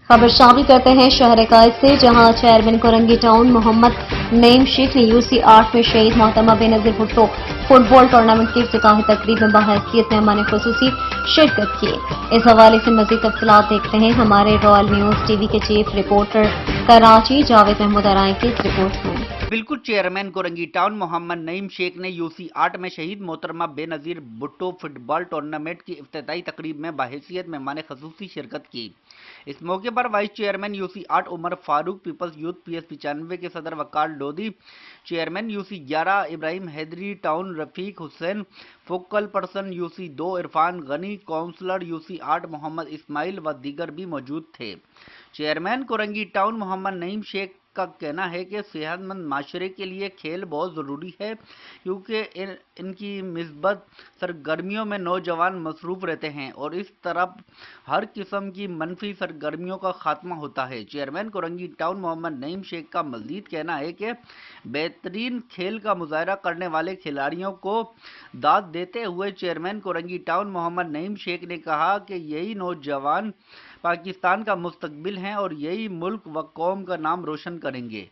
खबर शामिल करते हैं शहर कायद से, जहां चेयरमैन कोरंगी टाउन मोहम्मद नईम शेख ने UC8 में शहीद मोहतरमा बेनजीर भुट्टो फुटबॉल टूर्नामेंट की इफ्तिताही तकरीब में बाहैसियत मेहमान खुसूसी शिरकत की। इस हवाले से मजीद तफसीलात देखते हैं हमारे रॉयल न्यूज टीवी के चीफ रिपोर्टर कराची जावेद महमूद अराई की इस रिपोर्ट में। बिल्कुल, चेयरमैन कोरंगी टाउन मोहम्मद नईम शेख ने UC8 में शहीद मोहतरमा बेनजीर भुट्टो फुटबॉल टूर्नामेंट की इफ्तिताई तकरीब में बाहैसियत मेहमान खसूसी शिरकत की। इस मौके पर vice chairman UC8 Umar Farooq, people's youth PS95 के सदर Waqar Lodhi, chairman UC11 Ibrahim Haidari, town Rafiq Hussain, focal person UC2 Irfan Ghani, councillor UC8 Mohammed Ismail व दीगर भी मौजूद थे। चेयरमैन कोरंगी टाउन मोहम्मद नईम शेख का कहना है कि सेहतमंद माशरे के लिए खेल बहुत ज़रूरी है, क्योंकि इनकी मिस्बत सरगर्मियों में नौजवान मसरूफ़ रहते हैं और इस तरफ हर किस्म की मनफी सरगर्मियों का खात्मा होता है। चेयरमैन कोरंगी टाउन मोहम्मद नईम शेख का मज़ीद कहना है कि बेहतरीन खेल का मुजाहरा करने वाले खिलाड़ियों को दाद देते हुए चेयरमैन कोरंगी टाउन मोहम्मद नईम शेख ने कहा कि यही नौजवान पाकिस्तान का मुस्तकबिल हैं और यही मुल्क व कौम का नाम रोशन करेंगे।